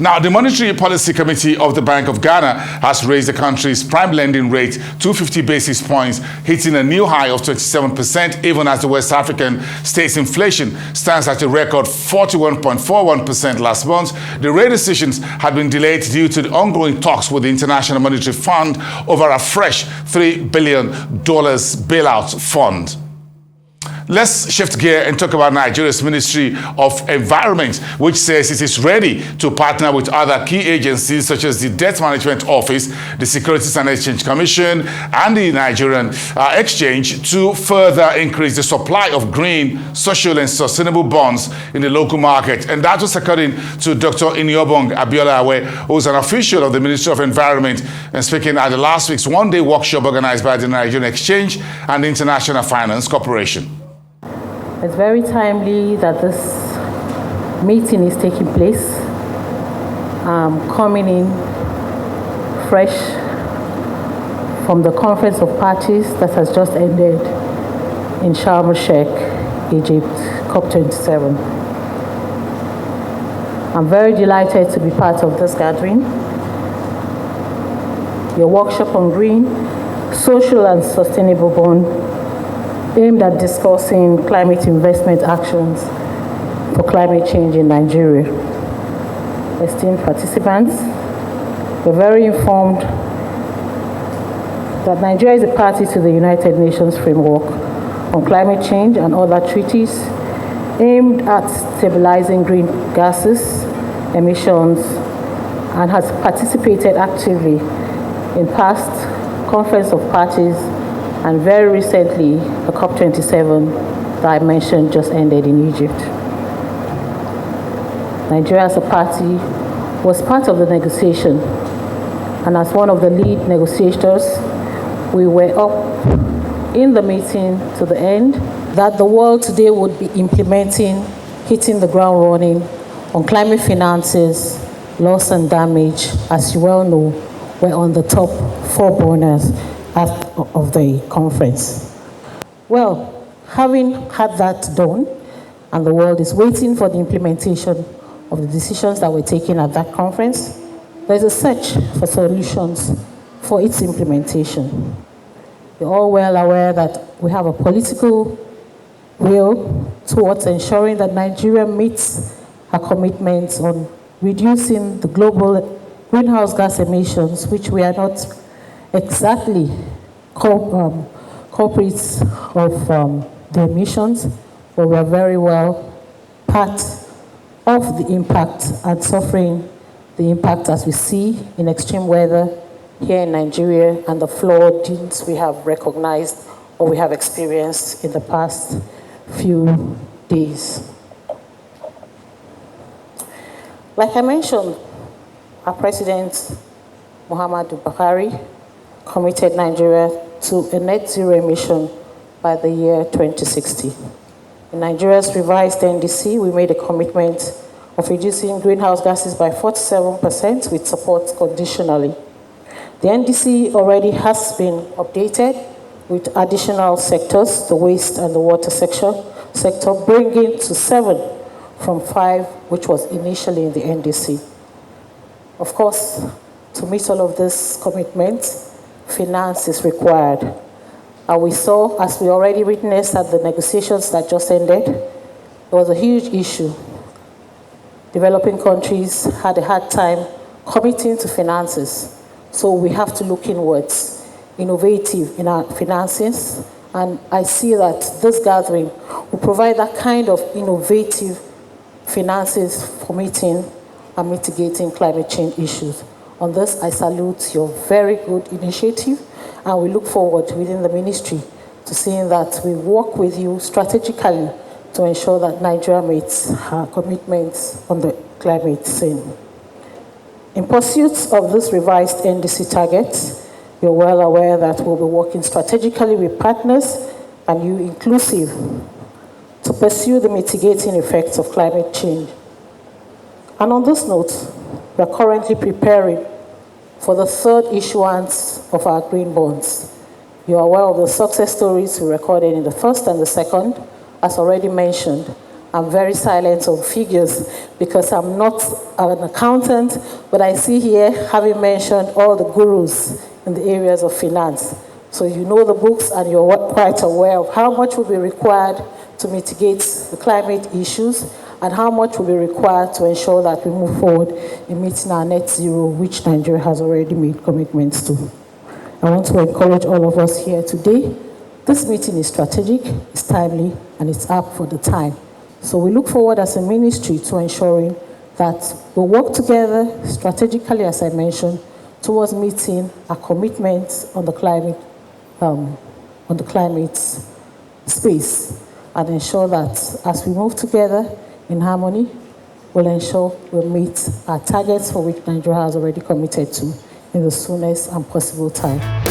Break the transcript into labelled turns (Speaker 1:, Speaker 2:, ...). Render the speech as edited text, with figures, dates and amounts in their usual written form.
Speaker 1: Now, the Monetary Policy Committee of the Bank of Ghana has raised the country's prime lending rate 250 basis points, hitting a new high of 27%, even as the West African state's inflation stands at a record 41.41% last month. The rate decisions had been delayed due to the ongoing talks with the International Monetary Fund over a fresh $3 billion bailout fund. Let's shift gear and talk about Nigeria's Ministry of Environment, which says it is ready to partner with other key agencies such as the Debt Management Office, the Securities and Exchange Commission, and the Nigerian Exchange to further increase the supply of green, social, and sustainable bonds in the local market. And that was according to Dr. Inyobong Abiola, who is an official of the Ministry of Environment and speaking at the last week's one-day workshop organized by the Nigerian Exchange and the International Finance Corporation.
Speaker 2: It's very timely that this meeting is taking place, coming in fresh from the Conference of Parties that has just ended in Sharm el-Sheikh, Egypt, COP27. I'm very delighted to be part of this gathering. Your workshop on green, social and sustainable bond aimed at discussing climate investment actions for climate change in Nigeria. Esteemed participants, we're very informed that Nigeria is a party to the United Nations Framework on Climate Change and other treaties aimed at stabilizing green gases, emissions, and has participated actively in past Conference of Parties and very recently, the COP27 that I mentioned just ended in Egypt. Nigeria as a party was part of the negotiation, and as one of the lead negotiators, we were up in the meeting to the end that the world today would be implementing, hitting the ground running on climate finances, loss and damage, as you well know, were on the top 4 burners of the conference. Well, having had that done, and the world is waiting for the implementation of the decisions that were taken at that conference, there's a search for solutions for its implementation. You're all well aware that we have a political will towards ensuring that Nigeria meets her commitments on reducing the global greenhouse gas emissions, which we are not exactly culprits of the emissions, but we are very well part of the impact and suffering the impact as we see in extreme weather here in Nigeria and the floodings we have recognized or we have experienced in the past few days. Like I mentioned, our President, Muhammadu Buhari, committed Nigeria to a net zero emission by the year 2060. In Nigeria's revised NDC, we made a commitment of reducing greenhouse gases by 47% with support conditionally. The NDC already has been updated with additional sectors, the waste and the water sector bringing to 7 from 5, which was initially in the NDC. Of course, to meet all of these commitments, finance is required. And we saw, as we already witnessed at the negotiations that just ended, there was a huge issue. Developing countries had a hard time committing to finances. So we have to look inwards, innovative in our finances. And I see that this gathering will provide that kind of innovative finances for meeting and mitigating climate change issues. On this, I salute your very good initiative, and we look forward within the ministry to seeing that we work with you strategically to ensure that Nigeria meets her commitments on the climate scene. In pursuit of this revised NDC targets, you're well aware that we'll be working strategically with partners and you inclusive to pursue the mitigating effects of climate change. And on this note, we are currently preparing for the 3rd issuance of our green bonds. You are aware of the success stories we recorded in the 1st and the 2nd, as already mentioned, I'm very silent on figures because I'm not an accountant, but I see here, having mentioned all the gurus in the areas of finance. So you know the books and you're quite aware of how much will be required to mitigate the climate issues and how much will be required to ensure that we move forward in meeting our net zero, which Nigeria has already made commitments to. I want to encourage all of us here today. This meeting is strategic, it's timely, and it's up for the time. So we look forward as a ministry to ensuring that we work together strategically, as I mentioned, towards meeting our commitments on the climate space, and ensure that as we move together in harmony, we'll ensure we'll meet our targets for which Nigeria has already committed to in the soonest and possible time.